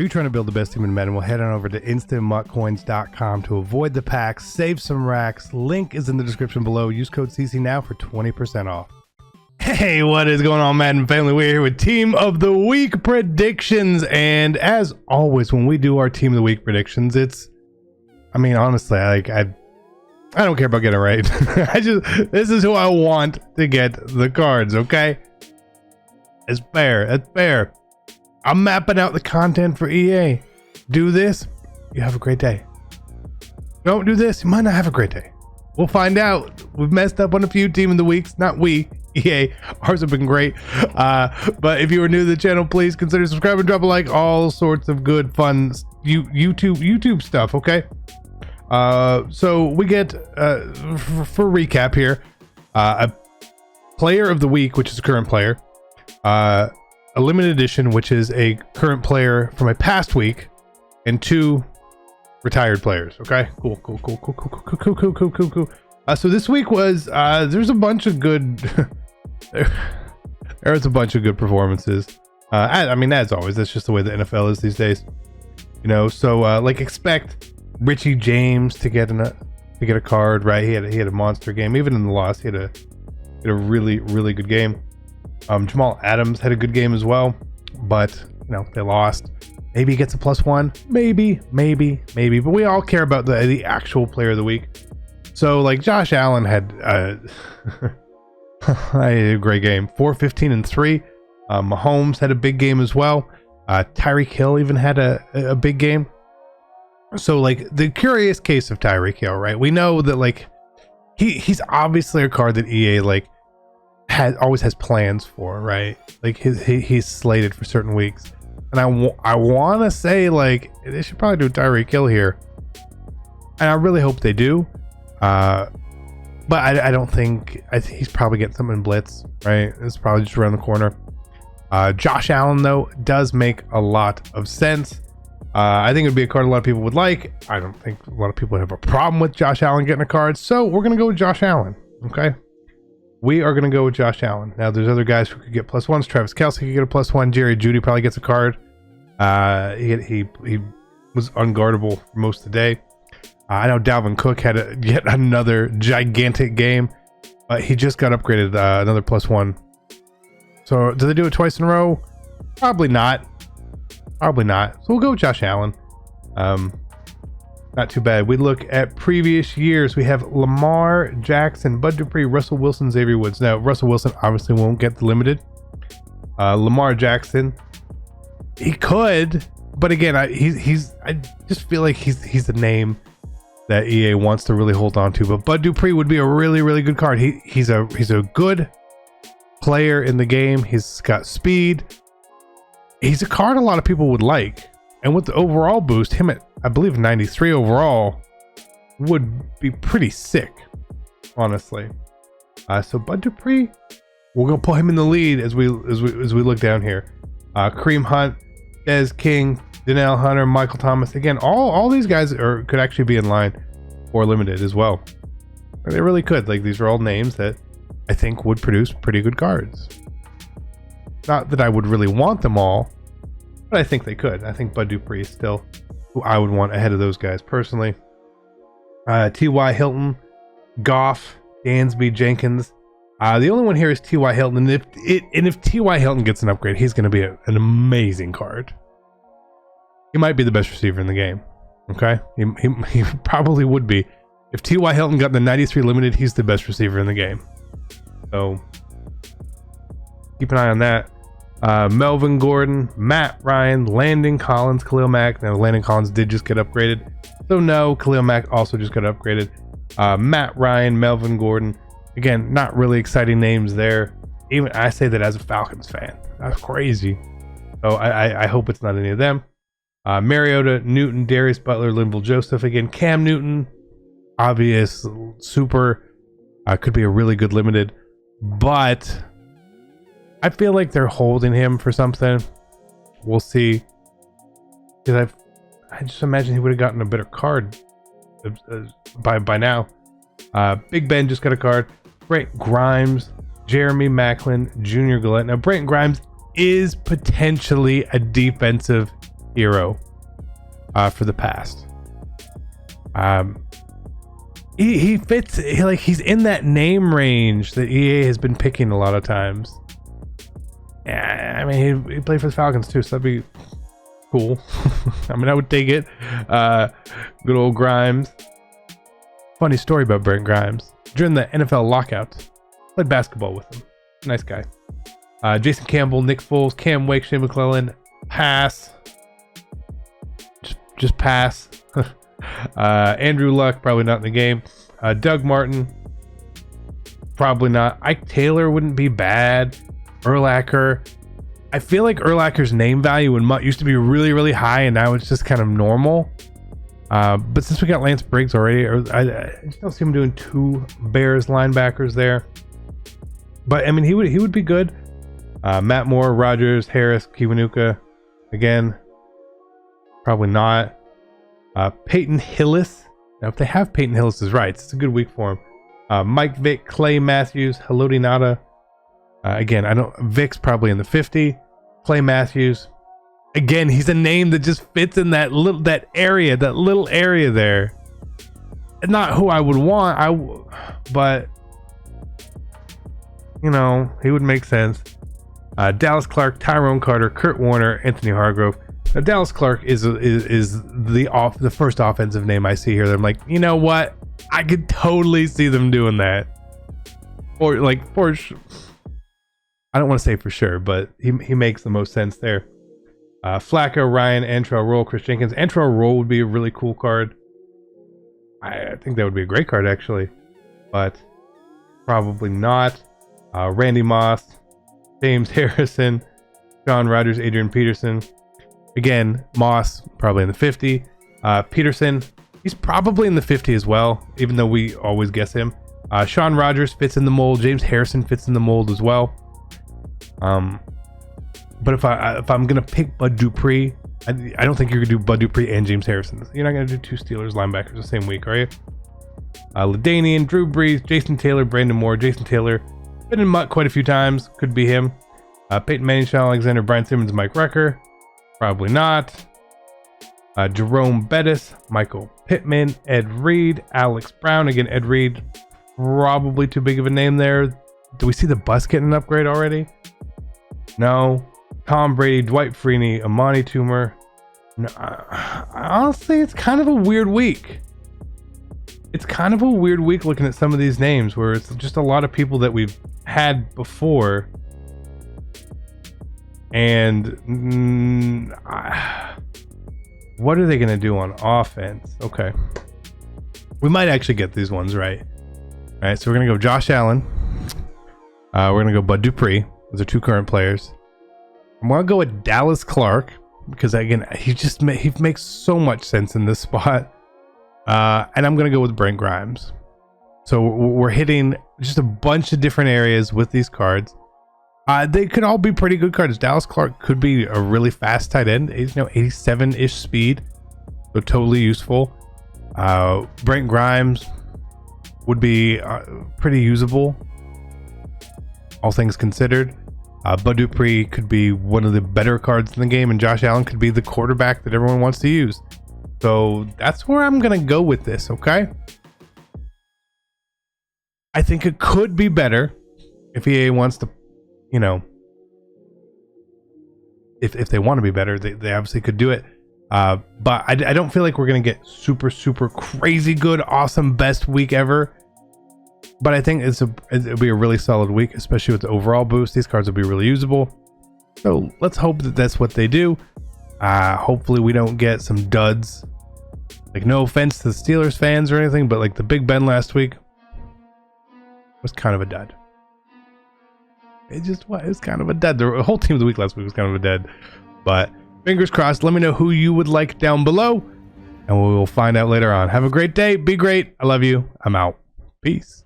Are you trying to build the best team in Madden? Well, head on over to instantmuttcoins.com to avoid the packs, save some racks. Link is in the description below. Use code CC now for 20% off. Hey, what is going on, Madden family? We're here with Team of the Week predictions. And as always, when we do our Team of the Week predictions, honestly, I don't care about getting it right. This is who I want to get the cards, okay? It's fair. It's fair. I'm mapping out the content for EA. Do this, you have a great day. Don't do this, you might not have a great day. We'll find out. We've messed up on a few Team of the Weeks. Not we, EA. Ours have been great. But if you are new to the channel, please consider subscribing, drop a like, all sorts of good, fun YouTube stuff, okay? So we get, for recap here, a player of the week, which is a current player. A limited edition, which is a current player from a past week, and 2 retired players. Okay, cool. So this week was there's a bunch of good there was a bunch of good performances. As always, that's just the way the NFL is these days, you know. So like, expect Richie James to get a card, right? He had a monster game. Even in the loss, he had a really good game. Jamal Adams had a good game as well, but you know, they lost. Maybe he gets a +1, maybe, but we all care about the actual player of the week. So like, Josh Allen had a great game, 415 and 3. Mahomes had a big game as well. Tyreek Hill even had a big game. So like, the curious case of Tyreek Hill, right? We know that like he's obviously a card that EA like always has plans for, right? Like he's slated for certain weeks, and I want to say like they should probably do Tyreek Hill here, and I really hope they do. But I don't think he's probably getting something in Blitz, right? It's probably just around the corner. Josh Allen though does make a lot of sense. I think it would be a card a lot of people would like. I don't think a lot of people have a problem with Josh Allen getting a card, so we're gonna go with Josh Allen. Okay. We are going to go with Josh Allen. Now, there's other guys who could get +1s. Travis Kelce could get a +1. Jerry Jeudy probably gets a card. He was unguardable for most of the day. I know Dalvin Cook had yet another gigantic game, but he just got upgraded, another +1. So, do they do it twice in a row? Probably not. So we'll go with Josh Allen. Not too bad. We look at previous years. We have Lamar Jackson, Bud Dupree, Russell Wilson, Xavier Woods. Now, Russell Wilson obviously won't get the limited. Lamar Jackson, he could, but again, I just feel like he's a name that EA wants to really hold on to. But Bud Dupree would be a really good card. He's a good player in the game. He's got speed. He's a card a lot of people would like. And with the overall boost, him at, I believe, 93 overall would be pretty sick, honestly. So Bud Dupree, we're gonna put him in the lead as we look down here. Kareem Hunt, Dez King, Danielle Hunter, Michael Thomas. Again, all these guys could actually be in line for limited as well. They really could. Like, these are all names that I think would produce pretty good cards. Not that I would really want them all, but I think they could. I think Bud Dupree is still who I would want ahead of those guys personally. T.Y. Hilton, Goff, Dansby, Jenkins. The only one here is T.Y. Hilton. And if T.Y. Hilton gets an upgrade, he's going to be an amazing card. He might be the best receiver in the game. Okay? He probably would be. If T.Y. Hilton got the 93 limited, he's the best receiver in the game. So keep an eye on that. Melvin Gordon, Matt Ryan, Landon Collins, Khalil Mack. Now, Landon Collins did just get upgraded, so no, Khalil Mack also just got upgraded. Matt Ryan, Melvin Gordon. Again, not really exciting names there. Even I say that as a Falcons fan. That's crazy. So I hope it's not any of them. Mariota, Newton, Darius Butler, Linville Joseph. Again, Cam Newton, obvious, super. Could be a really good limited, but I feel like they're holding him for something. We'll see. Because I just imagine he would have gotten a better card by now. Big Ben just got a card. Brent Grimes, Jeremy Maclin, Junior Gillette. Now, Brent Grimes is potentially a defensive hero for the past. He fits, he's in that name range that EA has been picking a lot of times. Yeah, I mean, he played for the Falcons too, so that'd be cool. I mean, I would take it. Good old Grimes. Funny story about Brent Grimes. During the NFL lockout, played basketball with him. Nice guy. Jason Campbell, Nick Foles, Cam Wake, Shane McClellan. Pass. Just pass. Andrew Luck, probably not in the game. Doug Martin, probably not. Ike Taylor wouldn't be bad. Urlacher. I feel like Urlacher's name value in MUT used to be really, really high, and now it's just kind of normal. But since we got Lance Briggs already, I just don't see him doing two Bears linebackers there. But I mean, he would be good. Matt Moore, Rogers, Harris, Kiwanuka. Again, probably not. Peyton Hillis. Now, if they have Peyton Hillis' rights, it's a good week for him. Mike Vick, Clay Matthews, Haloti Nada. Again, Vic's probably in the 50. Clay Matthews. Again, he's a name that just fits in that little area there. Not who I would want, but you know, he would make sense. Dallas Clark, Tyrone Carter, Kurt Warner, Anthony Hargrove. Now, Dallas Clark is the first offensive name I see here that I'm like, you know what? I could totally see them doing that. Or like for sure. I don't want to say for sure, but he makes the most sense there. Flacco, Ryan, Antrell Roll, Chris Jenkins. Antrell Roll would be a really cool card. I think that would be a great card actually, but probably not. Randy Moss, James Harrison, John Rogers, Adrian Peterson. Again, Moss probably in the 50. Peterson, he's probably in the 50 as well, even though we always guess him. Sean Rogers fits in the mold. James Harrison fits in the mold as well. But if I'm gonna pick Bud Dupree, I don't think you're gonna do Bud Dupree and James Harrison. You're not gonna do two Steelers linebackers the same week, are you? LaDainian, Drew Brees, Jason Taylor, Brandon Moore. Jason Taylor been in MUT quite a few times, could be him. Peyton Manning, Sean Alexander, Brian Simmons, Mike Recker, probably not. Jerome Bettis, Michael Pittman, Ed Reed, Alex Brown. Again, Ed Reed, probably too big of a name there. Do we see the bus getting an upgrade already? No. Tom Brady, Dwight Freeney, Amani Toomer. No, honestly, it's kind of a weird week. It's kind of a weird week looking at some of these names where it's just a lot of people that we've had before. And what are they going to do on offense? Okay. We might actually get these ones right. All right, so we're going to go Josh Allen. We're going to go Bud Dupree. Those are two current players. I'm going to go with Dallas Clark because, again, he makes so much sense in this spot. And I'm going to go with Brent Grimes. So we're hitting just a bunch of different areas with these cards. They could all be pretty good cards. Dallas Clark could be a really fast tight end. 87-ish speed. So totally useful. Brent Grimes would be pretty usable, all things considered. Bud Dupree could be one of the better cards in the game, and Josh Allen could be the quarterback that everyone wants to use. So that's where I'm going to go with this, okay? I think it could be better if EA wants to, if they want to be better, they obviously could do it. But I don't feel like we're going to get super, super crazy good, awesome, best week ever. But I think it'll be a really solid week, especially with the overall boost. These cards will be really usable. So let's hope that that's what they do. Hopefully we don't get some duds. Like, no offense to the Steelers fans or anything, but like the Big Ben last week was kind of a dud. It was kind of a dud. The whole team of the week last week was kind of a dud. But fingers crossed. Let me know who you would like down below, and we will find out later on. Have a great day. Be great. I love you. I'm out. Peace.